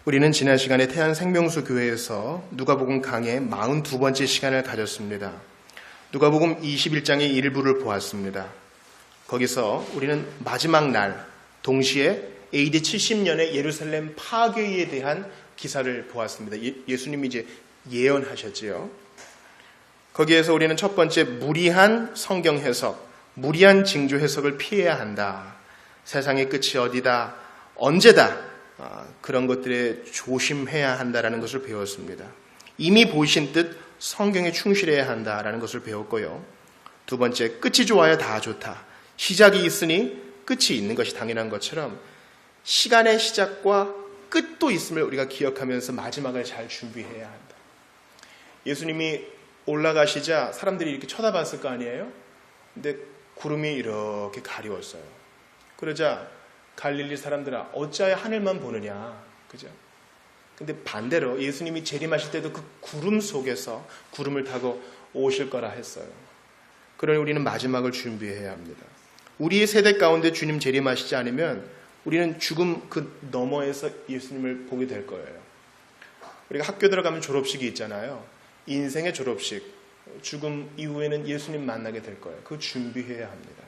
우리는 지난 시간에 태안생명수 교회에서 누가복음 강의 42번째 시간을 가졌습니다. 누가복음 21장의 일부를 보았습니다. 거기서 우리는 마지막 날 동시에 AD 70년의 예루살렘 파괴에 대한 기사를 보았습니다. 예수님이 이제 예언하셨지요. 거기에서 우리는 첫 번째 무리한 성경 해석, 무리한 징조 해석을 피해야 한다. 세상의 끝이 어디다, 언제다, 그런 것들에 조심해야 한다라는 것을 배웠습니다. 이미 보이신 뜻 성경에 충실해야 한다라는 것을 배웠고요. 두 번째, 끝이 좋아야 다 좋다. 시작이 있으니 끝이 있는 것이 당연한 것처럼 시간의 시작과 끝도 있음을 우리가 기억하면서 마지막을 잘 준비해야 한다. 예수님이 올라가시자 사람들이 이렇게 쳐다봤을 거 아니에요? 근데 구름이 이렇게 가리웠어요. 그러자 갈릴리 사람들아, 어찌하여 하늘만 보느냐, 그죠? 근데 반대로 예수님이 재림하실 때도 그 구름 속에서 구름을 타고 오실 거라 했어요. 그러니 우리는 마지막을 준비해야 합니다. 우리의 세대 가운데 주님 재림하시지 않으면 우리는 죽음 그 너머에서 예수님을 보게 될 거예요. 우리가 학교 들어가면 졸업식이 있잖아요. 인생의 졸업식, 죽음 이후에는 예수님 만나게 될 거예요. 그거 준비해야 합니다.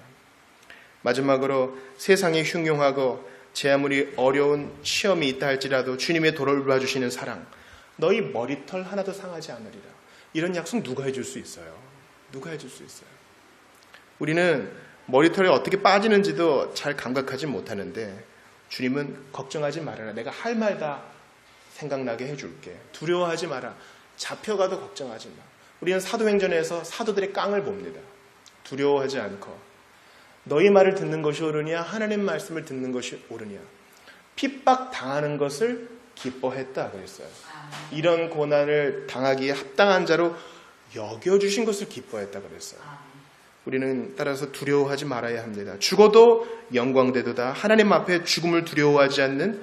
마지막으로 세상에 흉흉하고 제 아무리 어려운 시험이 있다 할지라도 주님의 돌아주시는 사랑, 너희 머리털 하나도 상하지 않으리라. 이런 약속 누가 해줄 수 있어요? 누가 해줄 수 있어요? 우리는 머리털이 어떻게 빠지는지도 잘 감각하지 못하는데 주님은 걱정하지 말아라. 내가 할 말 다 생각나게 해줄게. 두려워하지 마라. 잡혀가도 걱정하지 마. 우리는 사도행전에서 사도들의 깡을 봅니다. 두려워하지 않고 너희 말을 듣는 것이 옳으냐, 하나님 말씀을 듣는 것이 옳으냐. 핍박 당하는 것을 기뻐했다 그랬어요. 이런 고난을 당하기에 합당한 자로 여겨주신 것을 기뻐했다 그랬어요. 우리는 따라서 두려워하지 말아야 합니다. 죽어도 영광되도다. 하나님 앞에 죽음을 두려워하지 않는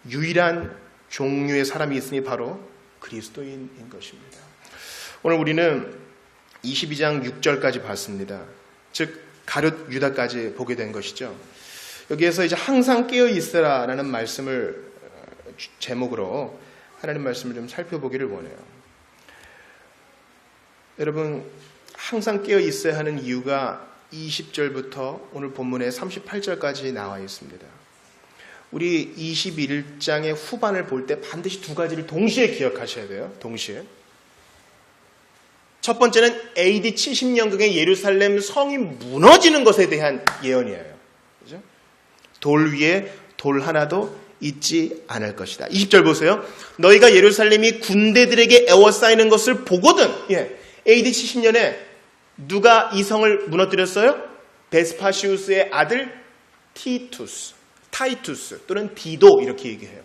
유일한 종류의 사람이 있으니 바로 그리스도인인 것입니다. 오늘 우리는 22장 6절까지 봤습니다. 즉 가룟 유다까지 보게 된 것이죠. 여기에서 이제 항상 깨어 있으라라는 말씀을 제목으로 하나님 말씀을 좀 살펴보기를 원해요. 여러분, 항상 깨어 있어야 하는 이유가 20절부터 오늘 본문의 38절까지 나와 있습니다. 우리 21장의 후반을 볼 때 반드시 두 가지를 동시에 기억하셔야 돼요. 동시에. 첫 번째는 AD 70년경의 예루살렘 성이 무너지는 것에 대한 예언이에요. 그죠? 돌 위에 돌 하나도 있지 않을 것이다. 20절 보세요. 너희가 예루살렘이 군대들에게 에워싸이는 것을 보거든. AD 70년에 누가 이 성을 무너뜨렸어요? 베스파시우스의 아들 타이투스 또는 디도 이렇게 얘기해요.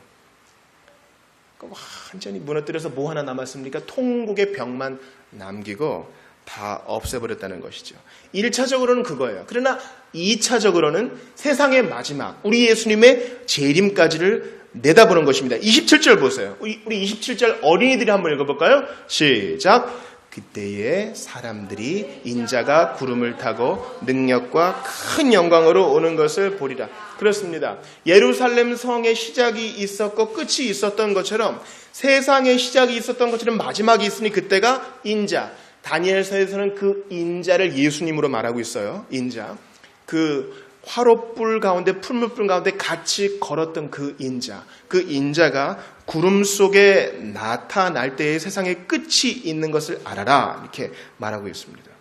완전히 무너뜨려서 뭐 하나 남았습니까? 통곡의 벽만 남기고 다 없애버렸다는 것이죠. 1차적으로는 그거예요. 그러나 2차적으로는 세상의 마지막, 우리 예수님의 재림까지를 내다보는 것입니다. 27절 보세요. 우리 27절 어린이들이 한번 읽어볼까요? 시작! 그때에 사람들이 인자가 구름을 타고 능력과 큰 영광으로 오는 것을 보리라. 그렇습니다. 예루살렘 성의 시작이 있었고 끝이 있었던 것처럼 세상의 시작이 있었던 것처럼 마지막이 있으니 그때가 인자. 다니엘서에서는 그 인자를 예수님으로 말하고 있어요. 인자. 그 화롯불 가운데 풀무불 가운데 같이 걸었던 그 인자. 그 인자가 구름 속에 나타날 때의 세상의 끝이 있는 것을 알아라. 이렇게 말하고 있습니다.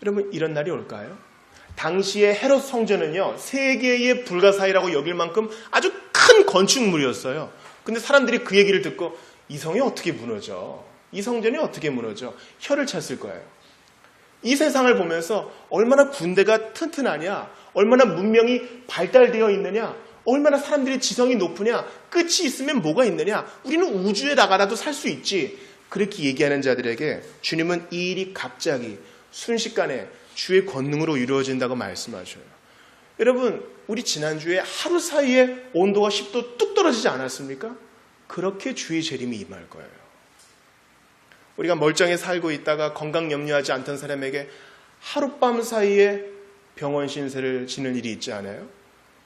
여러분, 이런 날이 올까요? 당시에 헤롯 성전은요, 세계의 불가사의라고 여길 만큼 아주 큰 건축물이었어요. 근데 사람들이 그 얘기를 듣고 이 성이 어떻게 무너져? 이 성전이 어떻게 무너져? 혀를 찼을 거예요. 이 세상을 보면서 얼마나 군대가 튼튼하냐, 얼마나 문명이 발달되어 있느냐, 얼마나 사람들의 지성이 높으냐, 끝이 있으면 뭐가 있느냐, 우리는 우주에 나가라도 살 수 있지. 그렇게 얘기하는 자들에게 주님은 이 일이 갑자기 순식간에 주의 권능으로 이루어진다고 말씀하셔요. 여러분, 우리 지난주에 하루 사이에 온도가 10도 뚝 떨어지지 않았습니까? 그렇게 주의 재림이 임할 거예요. 우리가 멀쩡히 살고 있다가 건강 염려하지 않던 사람에게 하룻밤 사이에 병원 신세를 지는 일이 있지 않아요?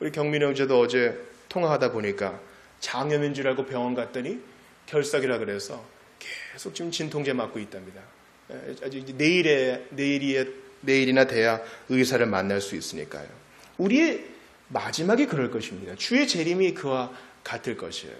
우리 경민이 형제도 어제 통화하다 보니까 장염인 줄 알고 병원 갔더니 결석이라 그래서 계속 지금 진통제 맞고 있답니다. 아직 내일이나 돼야 의사를 만날 수 있으니까요. 우리의 마지막이 그럴 것입니다. 주의 재림이 그와 같을 것이에요.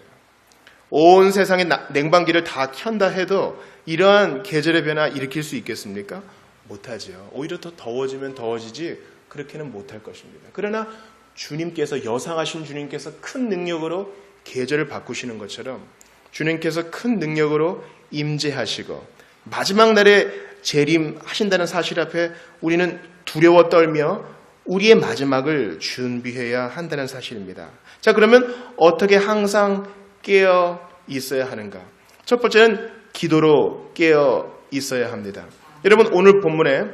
온 세상의 냉방기를 다 켠다 해도 이러한 계절의 변화 일으킬 수 있겠습니까? 못하죠. 오히려 더 더워지면 더워지지 그렇게는 못할 것입니다. 그러나 주님께서, 여상하신 주님께서 큰 능력으로 계절을 바꾸시는 것처럼 주님께서 큰 능력으로 임재하시고 마지막 날에 재림하신다는 사실 앞에 우리는 두려워 떨며 우리의 마지막을 준비해야 한다는 사실입니다. 자, 그러면 어떻게 항상 깨어 있어야 하는가? 첫 번째는 기도로 깨어 있어야 합니다. 여러분, 오늘 본문에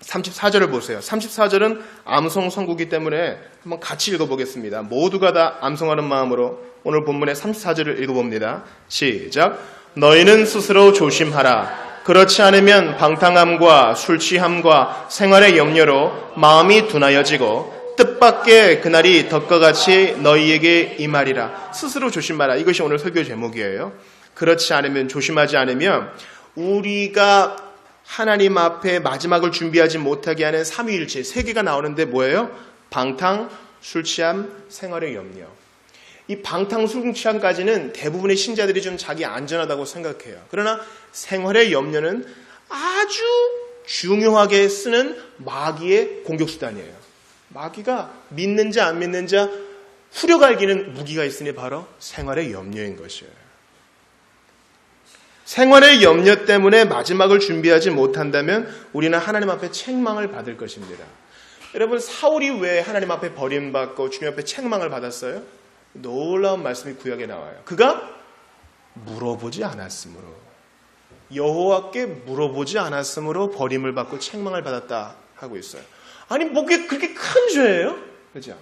34절을 보세요. 34절은 암송 선구이기 때문에 한번 같이 읽어보겠습니다. 모두가 다 암송하는 마음으로 오늘 본문의 34절을 읽어봅니다. 시작. 너희는 스스로 조심하라. 그렇지 않으면 방탕함과 술 취함과 생활의 염려로 마음이 둔하여지고 뜻밖의 그날이 덕과 같이 너희에게 임하리라. 스스로 조심하라. 이것이 오늘 설교 제목이에요. 그렇지 않으면, 조심하지 않으면 우리가 하나님 앞에 마지막을 준비하지 못하게 하는 삼위일체 세 개가 나오는데 뭐예요? 방탕, 술 취함, 생활의 염려. 이 방탕, 술 취함까지는 대부분의 신자들이 좀 자기 안전하다고 생각해요. 그러나 생활의 염려는 아주 중요하게 쓰는 마귀의 공격수단이에요. 마귀가 믿는지 안 믿는지 후려갈기는 무기가 있으니 바로 생활의 염려인 것이에요. 생활의 염려 때문에 마지막을 준비하지 못한다면 우리는 하나님 앞에 책망을 받을 것입니다. 여러분, 사울이 왜 하나님 앞에 버림받고 주님 앞에 책망을 받았어요? 놀라운 말씀이 구약에 나와요. 그가 물어보지 않았으므로, 여호와께 물어보지 않았으므로 버림을 받고 책망을 받았다 하고 있어요. 아니, 뭐 그렇게 큰 죄예요? 그죠?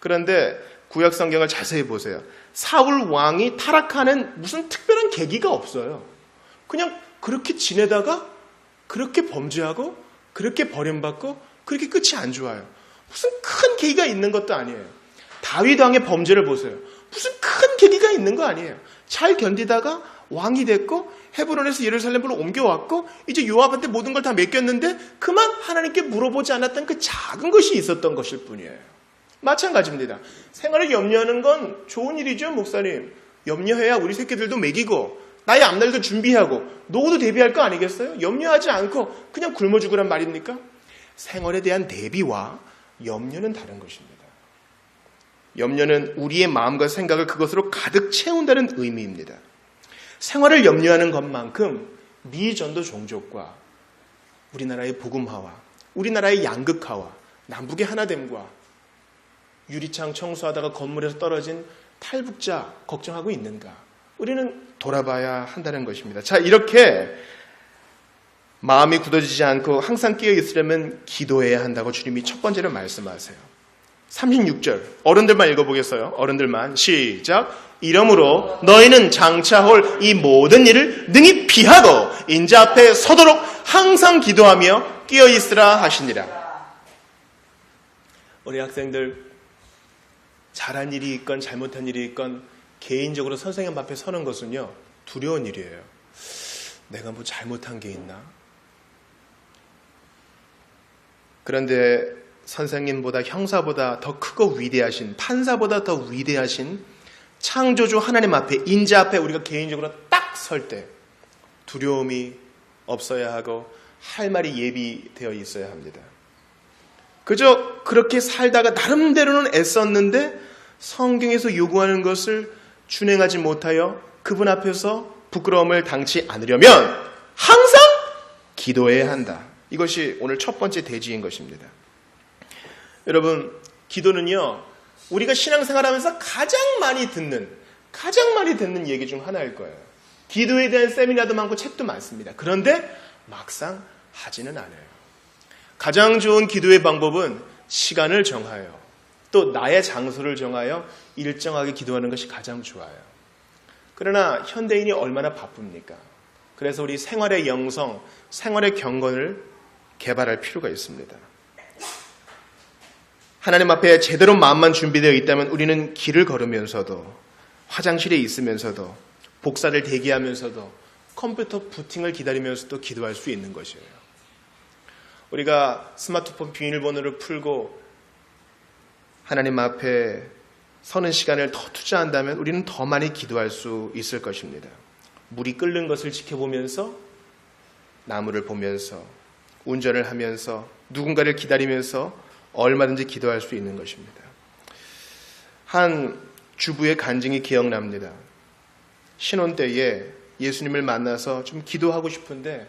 그런데 구약 성경을 자세히 보세요. 사울 왕이 타락하는 무슨 특별한 계기가 없어요. 그냥 그렇게 지내다가 그렇게 범죄하고 그렇게 버림받고 그렇게 끝이 안 좋아요. 무슨 큰 계기가 있는 것도 아니에요. 다윗 왕의 범죄를 보세요. 무슨 큰 계기가 있는 거 아니에요. 잘 견디다가 왕이 됐고 헤브론에서 예루살렘으로 옮겨왔고 이제 요압한테 모든 걸 다 맡겼는데 그만 하나님께 물어보지 않았던 그 작은 것이 있었던 것일 뿐이에요. 마찬가지입니다. 생활을 염려하는 건 좋은 일이죠, 목사님. 염려해야 우리 새끼들도 먹이고 나의 앞날도 준비하고 노후도 대비할 거 아니겠어요? 염려하지 않고 그냥 굶어 죽으란 말입니까? 생활에 대한 대비와 염려는 다른 것입니다. 염려는 우리의 마음과 생각을 그것으로 가득 채운다는 의미입니다. 생활을 염려하는 것만큼 미 전도 종족과 우리나라의 복음화와 우리나라의 양극화와 남북의 하나됨과 유리창 청소하다가 건물에서 떨어진 탈북자 걱정하고 있는가? 우리는 돌아봐야 한다는 것입니다. 자, 이렇게 마음이 굳어지지 않고 항상 깨어 있으려면 기도해야 한다고 주님이 첫 번째로 말씀하세요. 36절 어른들만 읽어보겠어요. 어른들만 시작. 이러므로 너희는 장차 올 이 모든 일을 능히 피하고 인자 앞에 서도록 항상 기도하며 깨어 있으라 하시니라. 우리 학생들 잘한 일이 있건 잘못한 일이 있건 개인적으로 선생님 앞에 서는 것은요 두려운 일이에요. 내가 뭐 잘못한 게 있나? 그런데 선생님보다 형사보다 더 크고 위대하신, 판사보다 더 위대하신 창조주 하나님 앞에, 인자 앞에 우리가 개인적으로 딱 설 때 두려움이 없어야 하고 할 말이 예비되어 있어야 합니다. 그저 그렇게 살다가 나름대로는 애썼는데 성경에서 요구하는 것을 준행하지 못하여 그분 앞에서 부끄러움을 당치 않으려면 항상 기도해야 한다. 이것이 오늘 첫 번째 대지인 것입니다. 여러분, 기도는요 우리가 신앙생활하면서 가장 많이 듣는 얘기 중 하나일 거예요. 기도에 대한 세미나도 많고 책도 많습니다. 그런데 막상 하지는 않아요. 가장 좋은 기도의 방법은 시간을 정하여 또 나의 장소를 정하여 일정하게 기도하는 것이 가장 좋아요. 그러나 현대인이 얼마나 바쁩니까? 그래서 우리 생활의 영성, 생활의 경건을 개발할 필요가 있습니다. 하나님 앞에 제대로 마음만 준비되어 있다면 우리는 길을 걸으면서도 화장실에 있으면서도, 복사를 대기하면서도, 컴퓨터 부팅을 기다리면서도 기도할 수 있는 것이에요. 우리가 스마트폰 비밀번호를 풀고 하나님 앞에 서는 시간을 더 투자한다면 우리는 더 많이 기도할 수 있을 것입니다. 물이 끓는 것을 지켜보면서, 나무를 보면서, 운전을 하면서, 누군가를 기다리면서 얼마든지 기도할 수 있는 것입니다. 한 주부의 간증이 기억납니다. 신혼 때에 예수님을 만나서 좀 기도하고 싶은데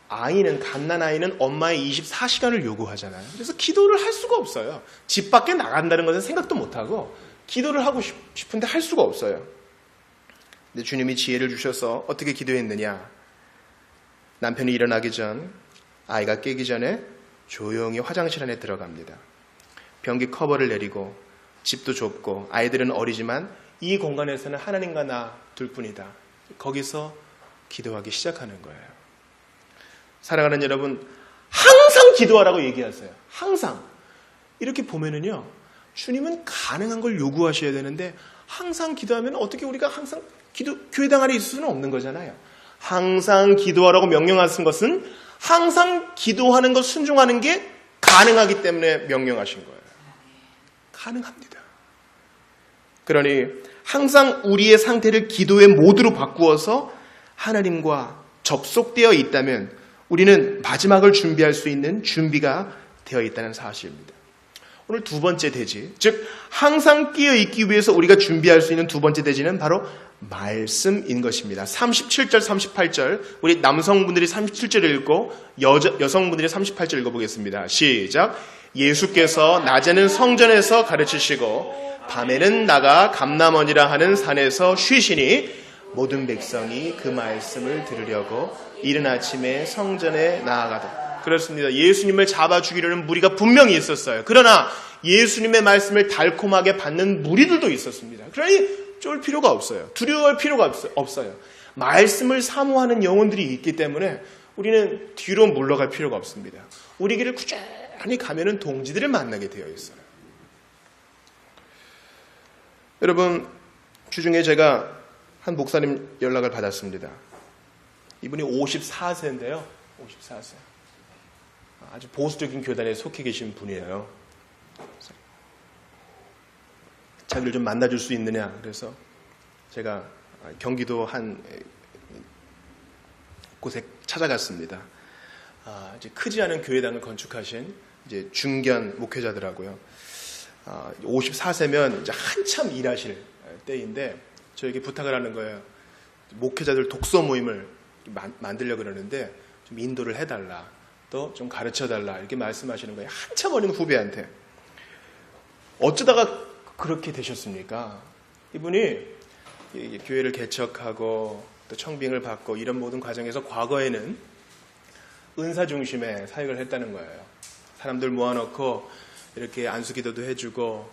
갓난아이는 엄마의 24시간을 요구하잖아요. 그래서 기도를 할 수가 없어요. 집 밖에 나간다는 것은 생각도 못하고 기도를 하고 싶은데 할 수가 없어요. 근데 주님이 지혜를 주셔서 어떻게 기도했느냐. 남편이 일어나기 전, 아이가 깨기 전에 조용히 화장실 안에 들어갑니다. 변기 커버를 내리고, 집도 좁고 아이들은 어리지만 이 공간에서는 하나님과 나 둘뿐이다. 거기서 기도하기 시작하는 거예요. 사랑하는 여러분, 항상 기도하라고 얘기하세요. 항상. 이렇게 보면은요, 주님은 가능한 걸 요구하셔야 되는데 항상 기도하면 어떻게 우리가 항상 교회당 안에 있을 수는 없는 거잖아요. 항상 기도하라고 명령하신 것은 항상 기도하는 것 순종하는 게 가능하기 때문에 명령하신 거예요. 가능합니다. 그러니 항상 우리의 상태를 기도의 모드로 바꾸어서 하나님과 접속되어 있다면 우리는 마지막을 준비할 수 있는 준비가 되어 있다는 사실입니다. 오늘 두 번째 대지, 즉 항상 끼어 있기 위해서 우리가 준비할 수 있는 두 번째 대지는 바로 말씀인 것입니다. 37절, 38절, 우리 남성분들이 37절 읽고 여성분들이 38절 읽어보겠습니다. 시작. 예수께서 낮에는 성전에서 가르치시고 밤에는 나가 감람원이라 하는 산에서 쉬시니 모든 백성이 그 말씀을 들으려고 이른 아침에 성전에 나아가다. 그렇습니다. 예수님을 잡아 죽이려는 무리가 분명히 있었어요. 그러나 예수님의 말씀을 달콤하게 받는 무리들도 있었습니다. 그러니 쫄 필요가 없어요. 두려워할 필요가 없어요. 말씀을 사모하는 영혼들이 있기 때문에 우리는 뒤로 물러갈 필요가 없습니다. 우리 길을 꾸준히 가면은 동지들을 만나게 되어 있어요. 여러분, 주중에 제가 한 목사님 연락을 받았습니다. 이분이 54세인데요. 54세. 아주 보수적인 교단에 속해 계신 분이에요. 자기를 좀 만나줄 수 있느냐. 그래서 제가 경기도 한 곳에 찾아갔습니다. 이제 크지 않은 교회당을 건축하신 이제 중견 목회자더라고요. 54세면 이제 한참 일하실 때인데 저에게 부탁을 하는 거예요. 목회자들 독서 모임을 만들려고 그러는데 좀 인도를 해달라. 또 좀 가르쳐달라. 이렇게 말씀하시는 거예요. 한참 어린 후배한테. 어쩌다가 그렇게 되셨습니까? 이분이 교회를 개척하고 또 청빙을 받고 이런 모든 과정에서 과거에는 은사 중심의 사역을 했다는 거예요. 사람들 모아놓고 이렇게 안수기도도 해주고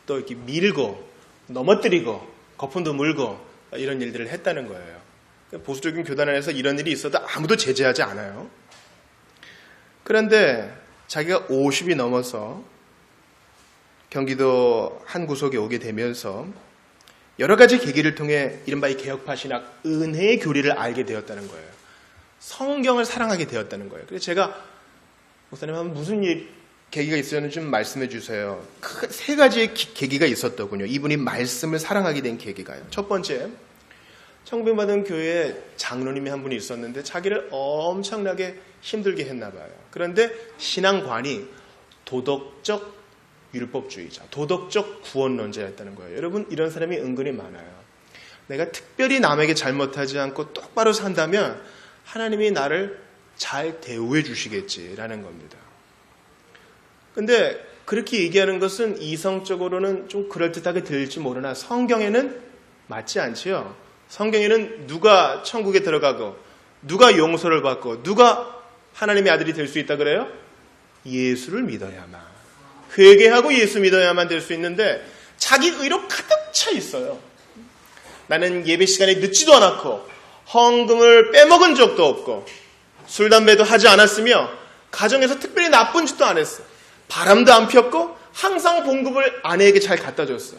또 이렇게 밀고 넘어뜨리고 거품도 물고 이런 일들을 했다는 거예요. 보수적인 교단 안에서 이런 일이 있어도 아무도 제재하지 않아요. 그런데 자기가 50이 넘어서 경기도 한 구석에 오게 되면서 여러 가지 계기를 통해 이른바 이 개혁파 신학 은혜의 교리를 알게 되었다는 거예요. 성경을 사랑하게 되었다는 거예요. 그래서 제가 목사님 하면 무슨 계기가 있었는지 좀 말씀해 주세요. 세 가지의 계기가 있었더군요. 이분이 말씀을 사랑하게 된 계기가요. 첫 번째, 청빙받은 교회에 장로님이 한 분이 있었는데 자기를 엄청나게 힘들게 했나 봐요. 그런데 신앙관이 도덕적 율법주의자, 도덕적 구원론자였다는 거예요. 여러분, 이런 사람이 은근히 많아요. 내가 특별히 남에게 잘못하지 않고 똑바로 산다면 하나님이 나를 잘 대우해 주시겠지라는 겁니다. 근데 그렇게 얘기하는 것은 이성적으로는 좀 그럴듯하게 들릴지 모르나 성경에는 맞지 않지요. 성경에는 누가 천국에 들어가고 누가 용서를 받고 누가 하나님의 아들이 될 수 있다 그래요? 예수를 믿어야만. 회개하고 예수 믿어야만 될 수 있는데 자기 의로 가득 차 있어요. 나는 예배 시간에 늦지도 않았고 헌금을 빼먹은 적도 없고 술, 담배도 하지 않았으며 가정에서 특별히 나쁜 짓도 안 했어. 바람도 안 폈고 항상 봉급을 아내에게 잘 갖다 줬어.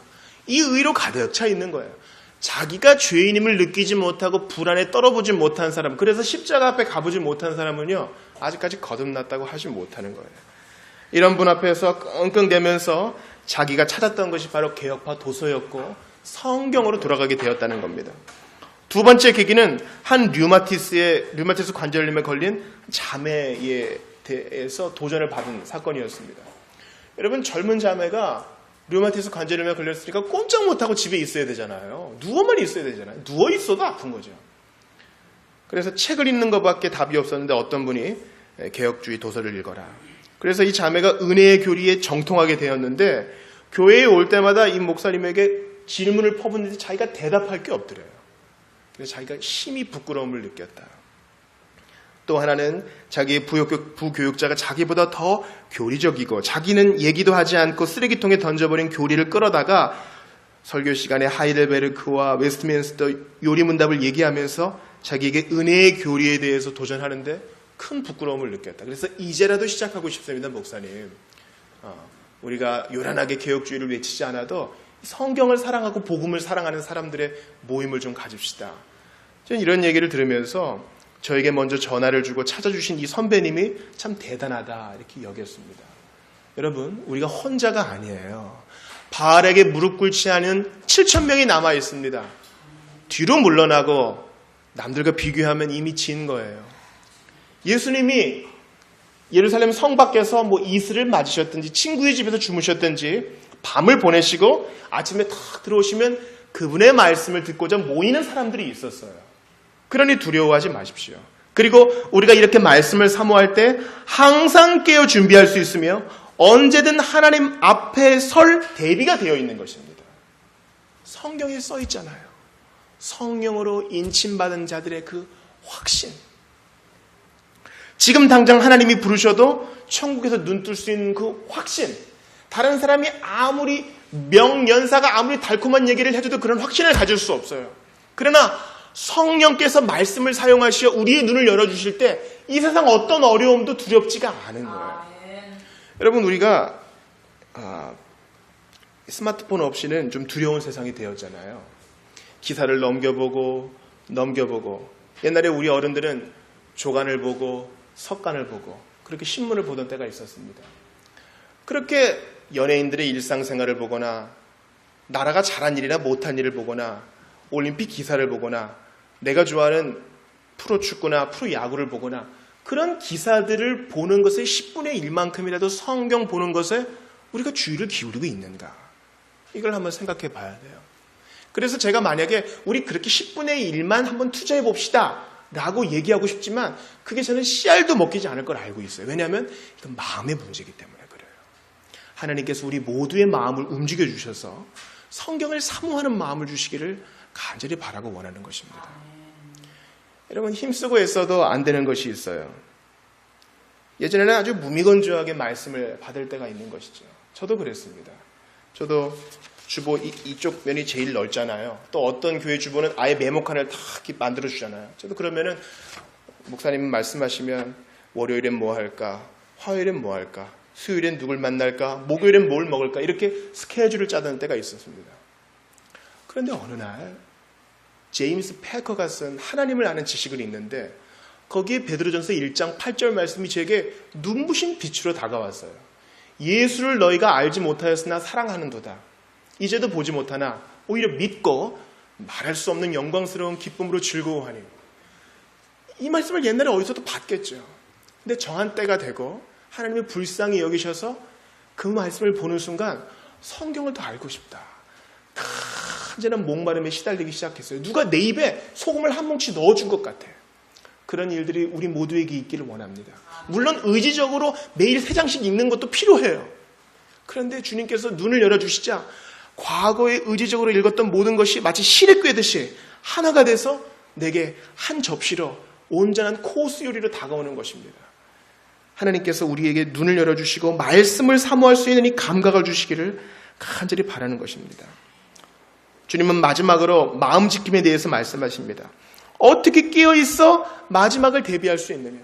이 의로 가득 차 있는 거예요. 자기가 죄인임을 느끼지 못하고 불안에 떨어보지 못한 사람, 그래서 십자가 앞에 가보지 못한 사람은요, 아직까지 거듭났다고 하지 못하는 거예요. 이런 분 앞에서 끙끙대면서 자기가 찾았던 것이 바로 개혁파 도서였고 성경으로 돌아가게 되었다는 겁니다. 두 번째 계기는 한 류마티스 관절염에 걸린 자매에 대해서 도전을 받은 사건이었습니다. 여러분, 젊은 자매가 류마티스 관절염에 걸렸으니까 꼼짝 못하고 집에 있어야 되잖아요. 누워만 있어야 되잖아요. 누워 있어도 아픈 거죠. 그래서 책을 읽는 것밖에 답이 없었는데 어떤 분이 개혁주의 도서를 읽어라. 그래서 이 자매가 은혜의 교리에 정통하게 되었는데 교회에 올 때마다 이 목사님에게 질문을 퍼붓는데 자기가 대답할 게 없더래요. 그래서 자기가 심히 부끄러움을 느꼈다. 또 하나는 자기의 부교육자가 자기보다 더 교리적이고 자기는 얘기도 하지 않고 쓰레기통에 던져버린 교리를 끌어다가 설교 시간에 하이델베르크와 웨스트민스터 요리문답을 얘기하면서 자기에게 은혜의 교리에 대해서 도전하는데 큰 부끄러움을 느꼈다. 그래서 이제라도 시작하고 싶습니다, 목사님. 우리가 요란하게 개혁주의를 외치지 않아도 성경을 사랑하고 복음을 사랑하는 사람들의 모임을 좀 가집시다. 저는 이런 얘기를 들으면서 저에게 먼저 전화를 주고 찾아주신 이 선배님이 참 대단하다 이렇게 여겼습니다. 여러분, 우리가 혼자가 아니에요. 바알에게 무릎 꿇지 않은 7,000명이 남아 있습니다. 뒤로 물러나고 남들과 비교하면 이미 진 거예요. 예수님이 예루살렘 성 밖에서 이슬을 맞으셨든지 친구의 집에서 주무셨든지 밤을 보내시고 아침에 탁 들어오시면 그분의 말씀을 듣고자 모이는 사람들이 있었어요. 그러니 두려워하지 마십시오. 그리고 우리가 이렇게 말씀을 사모할 때 항상 깨어 준비할 수 있으며 언제든 하나님 앞에 설 대비가 되어 있는 것입니다. 성경에 써 있잖아요. 성령으로 인침받은 자들의 그 확신. 지금 당장 하나님이 부르셔도 천국에서 눈 뜰 수 있는 그 확신. 다른 사람이 아무리 명연사가 아무리 달콤한 얘기를 해줘도 그런 확신을 가질 수 없어요. 그러나 성령께서 말씀을 사용하시어 우리의 눈을 열어주실 때 이 세상 어떤 어려움도 두렵지가 않은 거예요. 여러분, 우리가 스마트폰 없이는 좀 두려운 세상이 되었잖아요. 기사를 넘겨보고 옛날에 우리 어른들은 조간을 보고 석간을 보고 그렇게 신문을 보던 때가 있었습니다. 그렇게 연예인들의 일상생활을 보거나 나라가 잘한 일이나 못한 일을 보거나 올림픽 기사를 보거나 내가 좋아하는 프로축구나 프로야구를 보거나 그런 기사들을 보는 것의 10분의 1만큼이라도 성경 보는 것에 우리가 주의를 기울이고 있는가? 이걸 한번 생각해 봐야 돼요. 그래서 제가 만약에 우리 그렇게 10분의 1만 한번 투자해 봅시다 라고 얘기하고 싶지만 그게 저는 씨알도 먹히지 않을 걸 알고 있어요. 왜냐하면 이건 마음의 문제이기 때문에 그래요. 하나님께서 우리 모두의 마음을 움직여 주셔서 성경을 사모하는 마음을 주시기를 간절히 바라고 원하는 것입니다. 여러분, 힘쓰고 애써도 안 되는 것이 있어요. 예전에는 아주 무미건조하게 말씀을 받을 때가 있는 것이죠. 저도 그랬습니다. 저도 주보 이쪽 면이 제일 넓잖아요. 또 어떤 교회 주보는 아예 메모칸을 다 만들어 주잖아요. 저도 그러면은 목사님 말씀하시면 월요일엔 뭐 할까? 화요일엔 뭐 할까? 수요일엔 누굴 만날까? 목요일엔 뭘 먹을까? 이렇게 스케줄을 짜던 때가 있었습니다. 그런데 어느 날 제임스 패커가 쓴 하나님을 아는 지식을 읽는데 거기에 베드로전서 1장 8절 말씀이 제게 눈부신 빛으로 다가왔어요. 예수를 너희가 알지 못하였으나 사랑하는도다. 이제도 보지 못하나 오히려 믿고 말할 수 없는 영광스러운 기쁨으로 즐거워하니. 이 말씀을 옛날에 어디서도 봤겠죠. 근데 정한 때가 되고 하나님이 불쌍히 여기셔서 그 말씀을 보는 순간 성경을 더 알고 싶다. 언제나 목마름에 시달리기 시작했어요. 누가 내 입에 소금을 한 뭉치 넣어준 것 같아요. 그런 일들이 우리 모두에게 있기를 원합니다. 물론 의지적으로 매일 3장씩 읽는 것도 필요해요. 그런데 주님께서 눈을 열어주시자 과거에 의지적으로 읽었던 모든 것이 마치 실에 꿰듯이 하나가 돼서 내게 한 접시로 온전한 코스 요리로 다가오는 것입니다. 하나님께서 우리에게 눈을 열어주시고 말씀을 사모할 수 있는 이 감각을 주시기를 간절히 바라는 것입니다. 주님은 마지막으로 마음 지킴에 대해서 말씀하십니다. 어떻게 깨어있어 마지막을 대비할 수 있느냐?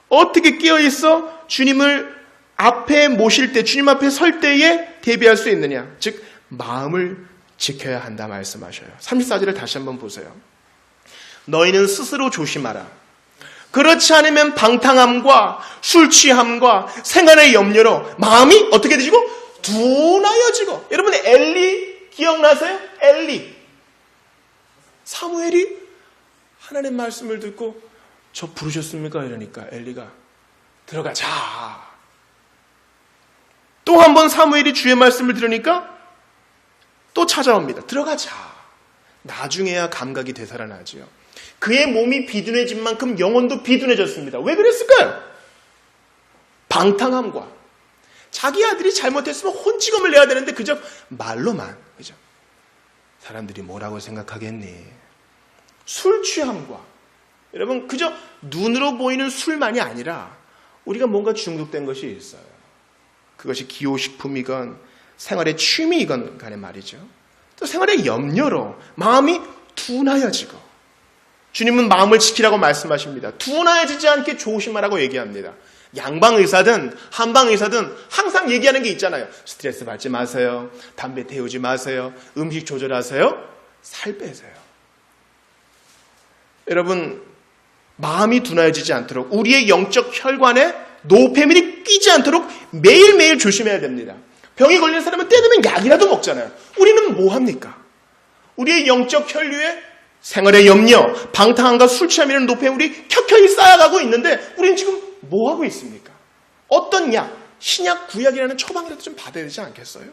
어떻게 깨어있어 주님을 앞에 모실 때, 주님 앞에 설 때에 대비할 수 있느냐? 즉 마음을 지켜야 한다 말씀하셔요. 34절을 다시 한번 보세요. 너희는 스스로 조심하라. 그렇지 않으면 방탕함과 술 취함과 생활의 염려로 마음이 어떻게 되시고 둔하여지고. 여러분 엘리 기억나세요? 엘리. 사무엘이 하나님 말씀을 듣고 저 부르셨습니까? 이러니까 엘리가 들어가자. 또 한 번 사무엘이 주의 말씀을 들으니까 또 찾아옵니다. 들어가자. 나중에야 감각이 되살아나지요. 그의 몸이 비둔해진 만큼 영혼도 비둔해졌습니다. 왜 그랬을까요? 방탕함과 자기 아들이 잘못했으면 혼찌검을 내야 되는데 그저 말로만, 그죠? 사람들이 뭐라고 생각하겠니? 술 취함과, 여러분 그저 눈으로 보이는 술만이 아니라 우리가 뭔가 중독된 것이 있어요. 그것이 기호식품이건 생활의 취미이건 간에 말이죠. 또 생활의 염려로 마음이 둔하여지고, 주님은 마음을 지키라고 말씀하십니다. 둔하여지지 않게 조심하라고 얘기합니다. 양방의사든 한방의사든 항상 얘기하는 게 있잖아요. 스트레스 받지 마세요. 담배 태우지 마세요. 음식 조절하세요. 살 빼세요. 여러분, 마음이 둔하여지지 않도록 우리의 영적 혈관에 노폐물이 끼지 않도록 매일매일 조심해야 됩니다. 병이 걸린 사람은 때 되면 약이라도 먹잖아요. 우리는 뭐 합니까? 우리의 영적 혈류에 생활의 염려, 방탕함과 술 취함이라는 노폐물이 켜켜이 쌓여가고 있는데 우리는 지금 뭐 하고 있습니까? 어떤 약, 신약, 구약이라는 처방이라도 좀 받아야 되지 않겠어요?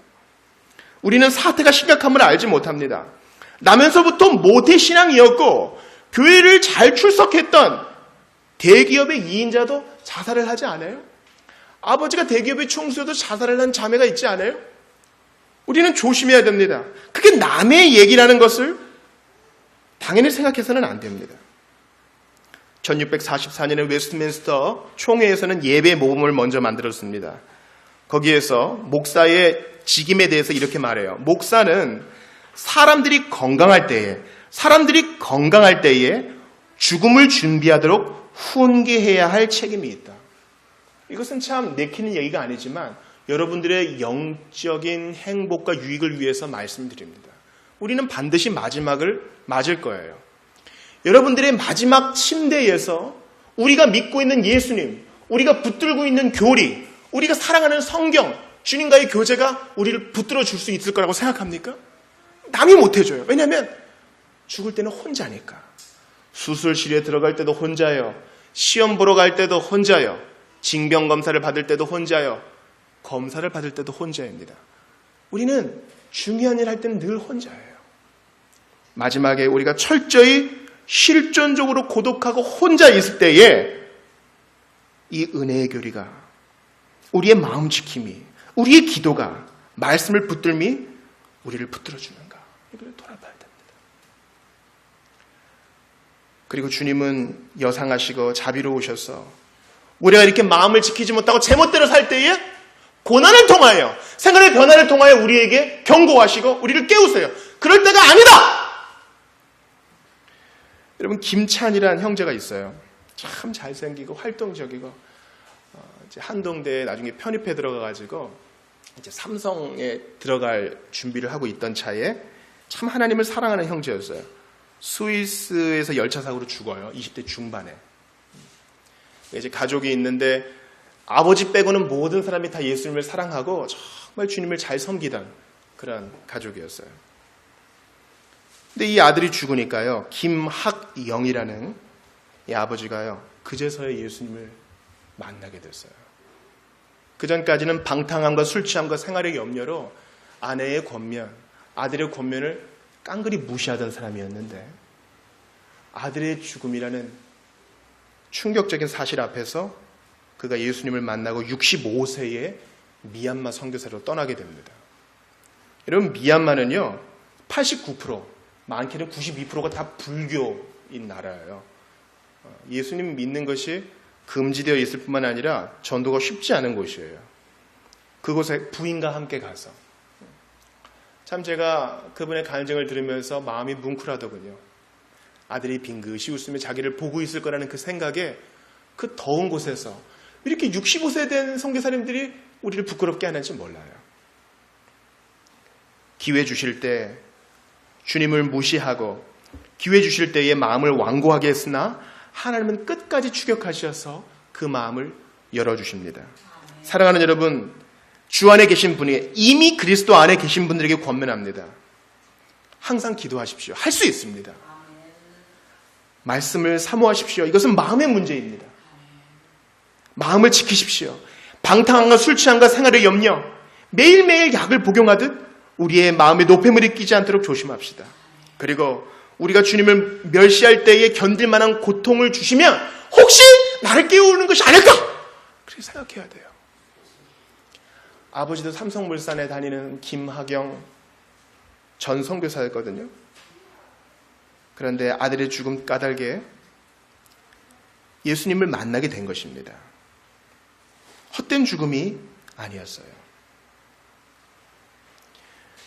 우리는 사태가 심각함을 알지 못합니다. 나면서부터 모태신앙이었고 교회를 잘 출석했던 대기업의 2인자도 자살을 하지 않아요? 아버지가 대기업의 총수여도 자살을 한 자매가 있지 않아요? 우리는 조심해야 됩니다. 그게 남의 얘기라는 것을 당연히 생각해서는 안 됩니다. 1644년에 웨스트민스터 총회에서는 예배 모범을 먼저 만들었습니다. 거기에서 목사의 직임에 대해서 이렇게 말해요. 목사는 사람들이 건강할 때에 죽음을 준비하도록 훈계해야 할 책임이 있다. 이것은 참 내키는 얘기가 아니지만 여러분들의 영적인 행복과 유익을 위해서 말씀드립니다. 우리는 반드시 마지막을 맞을 거예요. 여러분들의 마지막 침대에서 우리가 믿고 있는 예수님, 우리가 붙들고 있는 교리, 우리가 사랑하는 성경, 주님과의 교제가 우리를 붙들어 줄 수 있을 거라고 생각합니까? 남이 못 해줘요. 왜냐하면 죽을 때는 혼자니까. 수술실에 들어갈 때도 혼자요. 시험 보러 갈 때도 혼자요. 징병검사를 받을 때도 혼자요. 검사를 받을 때도 혼자입니다. 우리는 중요한 일 할 때는 늘 혼자예요. 마지막에 우리가 철저히 실존적으로 고독하고 혼자 있을 때에 이 은혜의 교리가, 우리의 마음 지킴이, 우리의 기도가, 말씀을 붙들미 우리를 붙들어주는가, 이걸 돌아봐야 됩니다. 그리고 주님은 여상하시고 자비로우셔서 우리가 이렇게 마음을 지키지 못하고 제멋대로 살 때에 고난을 통하여, 생활의 변화를 통하여 우리에게 경고하시고 우리를 깨우세요. 그럴 때가 아니다! 여러분, 김찬이라는 형제가 있어요. 참 잘생기고 활동적이고 이제 한동대에 나중에 편입해 들어가가지고 이제 삼성에 들어갈 준비를 하고 있던 차에 참 하나님을 사랑하는 형제였어요. 스위스에서 열차 사고로 죽어요. 20대 중반에. 이제 가족이 있는데 아버지 빼고는 모든 사람이 다 예수님을 사랑하고 정말 주님을 잘 섬기던 그런 가족이었어요. 근데 이 아들이 죽으니까요, 김학영이라는 이 아버지가요, 그제서야 예수님을 만나게 됐어요. 그전까지는 방탕함과 술 취함과 생활의 염려로 아내의 권면, 아들의 권면을 깡그리 무시하던 사람이었는데 아들의 죽음이라는 충격적인 사실 앞에서 그가 예수님을 만나고 65세에 미얀마 선교사로 떠나게 됩니다. 여러분, 미얀마는요 89%, 많게는 92%가 다 불교인 나라예요. 예수님 믿는 것이 금지되어 있을 뿐만 아니라 전도가 쉽지 않은 곳이에요. 그곳에 부인과 함께 가서 참 제가 그분의 간증을 들으면서 마음이 뭉클하더군요. 아들이 빙긋이 웃으며 자기를 보고 있을 거라는 그 생각에 그 더운 곳에서 이렇게 65세 된 선교사님들이 우리를 부끄럽게 하는지 몰라요. 기회 주실 때 주님을 무시하고 기회 주실 때에 마음을 완고하게 했으나 하나님은 끝까지 추격하셔서 그 마음을 열어주십니다. 사랑하는 여러분, 주 안에 계신 분이 이미 그리스도 안에 계신 분들에게 권면합니다. 항상 기도하십시오. 할 수 있습니다. 말씀을 사모하십시오. 이것은 마음의 문제입니다. 마음을 지키십시오. 방탕함과 술 취함과 생활의 염려, 매일매일 약을 복용하듯 우리의 마음에 노폐물이 끼지 않도록 조심합시다. 그리고 우리가 주님을 멸시할 때에 견딜 만한 고통을 주시면 혹시 나를 깨우는 것이 아닐까? 그렇게 생각해야 돼요. 아버지도 삼성물산에 다니는 김하경 전 선교사였거든요. 그런데 아들의 죽음 까닭에 예수님을 만나게 된 것입니다. 헛된 죽음이 아니었어요.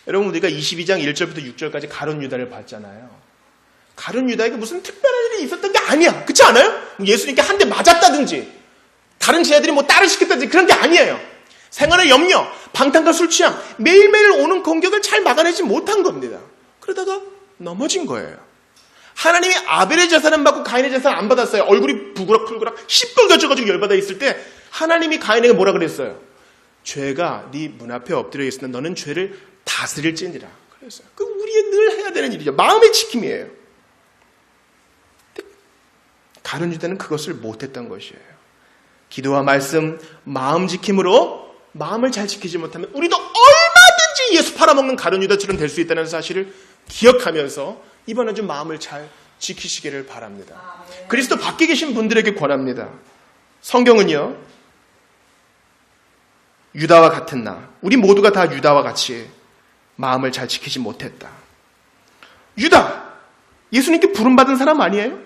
여러분, 우리가 22장 1절부터 6절까지 가룟 유다를 봤잖아요. 가룟 유다에게 무슨 특별한 일이 있었던 게 아니야. 그렇지 않아요? 예수님께 한 대 맞았다든지 다른 제자들이 뭐 딸을 시켰다든지 그런 게 아니에요. 생활의 염려, 방탕과 술 취함, 매일매일 오는 공격을 잘 막아내지 못한 겁니다. 그러다가 넘어진 거예요. 하나님이 아벨의 제사는 받고 가인의 제사는 안 받았어요. 얼굴이 부그럭풀그럭 시뻘겋져가지고 열받아 있을 때 하나님이 가인에게 뭐라 그랬어요? 죄가 네 문 앞에 엎드려 있으나 너는 죄를 다스릴지니라 그랬어요. 그 우리의 늘 해야 되는 일이죠. 마음의 지킴이에요. 가룟 유다는 그것을 못했던 것이에요. 기도와 말씀, 마음 지킴으로 마음을 잘 지키지 못하면 우리도 얼마든지 예수 팔아먹는 가룟 유다처럼 될 수 있다는 사실을 기억하면서 이번 한 주 마음을 잘 지키시기를 바랍니다. 그리스도 밖에 계신 분들에게 권합니다. 성경은요, 유다와 같은 나, 우리 모두가 다 유다와 같이 마음을 잘 지키지 못했다. 유다, 예수님께 부름받은 사람 아니에요?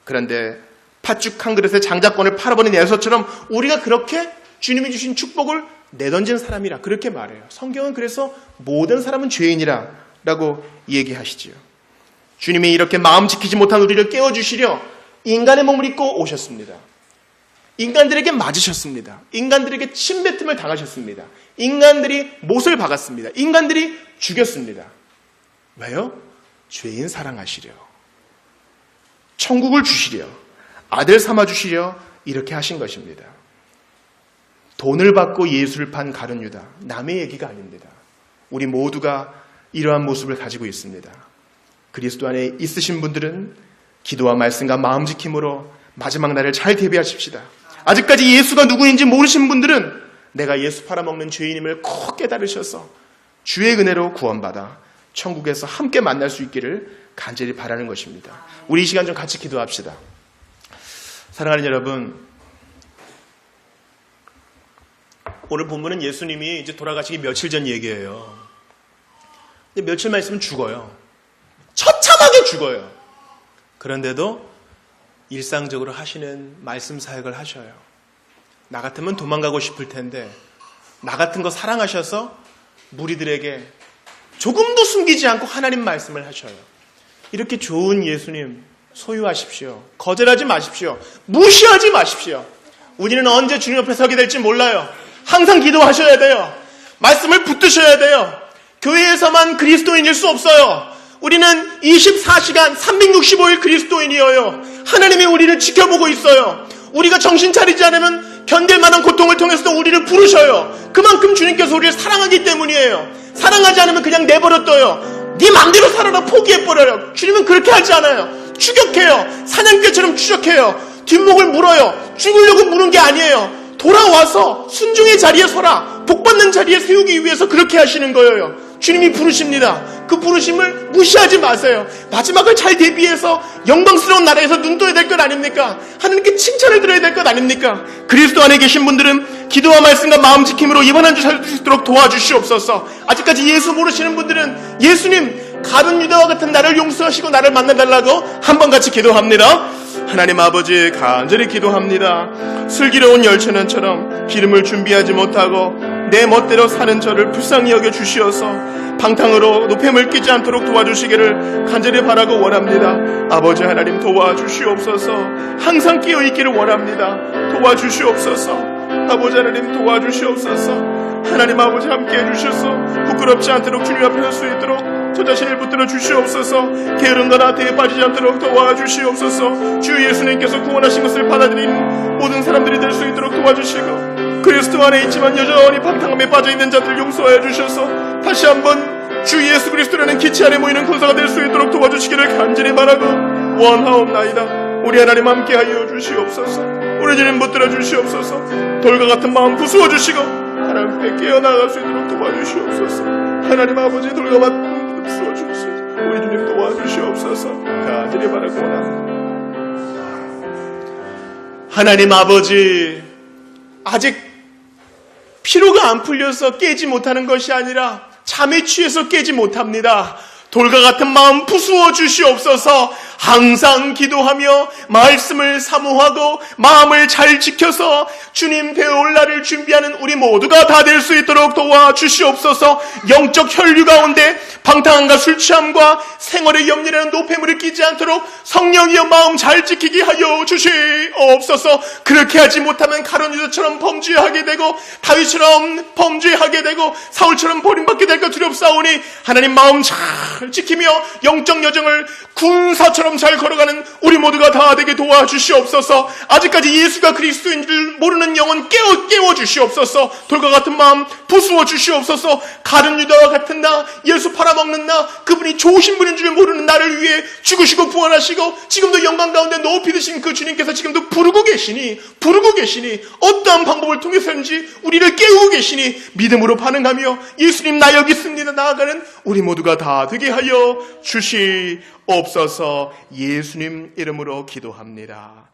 그런데 팥죽 한 그릇에 장자권을 팔아버린 에서처럼 우리가 그렇게 주님이 주신 축복을 내던진 사람이라 그렇게 말해요. 성경은 그래서 모든 사람은 죄인이라 라고 얘기하시지요. 주님이 이렇게 마음 지키지 못한 우리를 깨워주시려 인간의 몸을 입고 오셨습니다. 인간들에게 맞으셨습니다. 인간들에게 침뱉음을 당하셨습니다. 인간들이 못을 박았습니다. 인간들이 죽였습니다. 왜요? 죄인 사랑하시려, 천국을 주시려, 아들 삼아주시려 이렇게 하신 것입니다. 돈을 받고 예수를 판 가룟 유다, 남의 얘기가 아닙니다. 우리 모두가 이러한 모습을 가지고 있습니다. 그리스도 안에 있으신 분들은 기도와 말씀과 마음 지킴으로 마지막 날을 잘 대비하십시다. 아직까지 예수가 누구인지 모르신 분들은 내가 예수 팔아먹는 죄인임을 꼭 깨달으셔서 주의 은혜로 구원받아 천국에서 함께 만날 수 있기를 간절히 바라는 것입니다. 우리 이 시간 좀 같이 기도합시다. 사랑하는 여러분, 오늘 본문은 예수님이 이제 돌아가시기 며칠 전 얘기예요. 근데 며칠만 있으면 죽어요. 처참하게 죽어요. 그런데도 일상적으로 하시는 말씀 사역을 하셔요. 나 같으면 도망가고 싶을 텐데 나 같은 거 사랑하셔서 무리들에게 조금도 숨기지 않고 하나님 말씀을 하셔요. 이렇게 좋은 예수님 소유하십시오. 거절하지 마십시오. 무시하지 마십시오. 우리는 언제 주님 옆에 서게 될지 몰라요. 항상 기도하셔야 돼요. 말씀을 붙드셔야 돼요. 교회에서만 그리스도인일 수 없어요. 우리는 24시간 365일 그리스도인이어요. 하나님이 우리를 지켜보고 있어요. 우리가 정신 차리지 않으면 견딜 만한 고통을 통해서도 우리를 부르셔요. 그만큼 주님께서 우리를 사랑하기 때문이에요. 사랑하지 않으면 그냥 내버려둬요. 네 맘대로 살아라, 포기해버려요. 주님은 그렇게 하지 않아요. 추격해요. 사냥개처럼 추격해요. 뒷목을 물어요. 죽으려고 무는 게 아니에요. 돌아와서 순종의 자리에 서라, 복받는 자리에 세우기 위해서 그렇게 하시는 거예요. 주님이 부르십니다. 그 부르심을 무시하지 마세요. 마지막을 잘 대비해서 영광스러운 나라에서 눈 떠야 될 것 아닙니까? 하나님께 칭찬을 드려야 될 것 아닙니까? 그리스도 안에 계신 분들은 기도와 말씀과 마음 지킴으로 이번 한 주 살 수 있도록 도와주시옵소서. 아직까지 예수 모르시는 분들은 예수님, 가룟 유다와 같은 나를 용서하시고 나를 만나달라고 한번 같이 기도합니다. 하나님 아버지, 간절히 기도합니다. 슬기로운 열천원처럼 기름을 준비하지 못하고 내 멋대로 사는 저를 불쌍히 여겨 주시어서 방탕으로 노폐물 끼지 않도록 도와주시기를 간절히 바라고 원합니다. 아버지 하나님, 도와주시옵소서. 항상 끼어있기를 원합니다. 도와주시옵소서. 아버지 하나님, 도와주시옵소서. 하나님 아버지, 함께해 주셔서 부끄럽지 않도록 주님 앞에 설 수 있도록 저 자신을 붙들어 주시옵소서. 게으른 것 나태에 빠지지 않도록 도와주시옵소서. 주 예수님께서 구원하신 것을 받아들이는 모든 사람들이 될 수 있도록 도와주시고, 그리스도 안에 있지만 여전히 방탕함에 빠져있는 자들을 용서하여 주셔서 다시 한번 주 예수 그리스도라는 기치 아래 모이는 군사가 될 수 있도록 도와주시기를 간절히 바라고 원하옵나이다. 우리 하나님 함께하여 주시옵소서. 우리 주님 붙들어 주시옵소서. 돌과 같은 마음 부수어 주시고 하나님 앞에 깨어나갈 수 있도록 도와주시옵소서. 하나님 아버지, 돌과 같은 마음 부수어 주시옵소서. 우리 주님 도와주시옵소서. 간절히 바라고 원합니다. 하나님 아버지, 아직 피로가 안 풀려서 깨지 못하는 것이 아니라 잠에 취해서 깨지 못합니다. 돌과 같은 마음 부수어 주시옵소서. 항상 기도하며 말씀을 사모하고 마음을 잘 지켜서 주님 되어올 날을 준비하는 우리 모두가 다 될 수 있도록 도와주시옵소서. 영적 혈류 가운데 방탕함과 술 취함과 생활의 염려라는 노폐물을 끼지 않도록 성령이여 마음 잘 지키게 하여 주시옵소서. 그렇게 하지 못하면 가룟 유다처럼 범죄하게 되고 다윗처럼 범죄하게 되고 사울처럼 버림받게 될까 두렵사오니 하나님 마음 잘 지키며 영적 여정을 군사처럼 잘 걸어가는 우리 모두가 다 되게 도와주시옵소서. 아직까지 예수가 그리스도인 줄 모르는 영혼 깨워 주시옵소서. 돌과 같은 마음 부수어 주시옵소서. 가룟 유다와 같은 나, 예수 팔아먹는 나, 그분이 좋으신 분인 줄 모르는 나를 위해 죽으시고 부활하시고 지금도 영광 가운데 높이 드신 그 주님께서 지금도 부르고 계시니 어떠한 방법을 통해서든지 우리를 깨우고 계시니 믿음으로 반응하며 예수님 나 여기 있습니다 나아가는 우리 모두가 다 되게 하여 주시옵소서. 예수님 이름으로 기도합니다.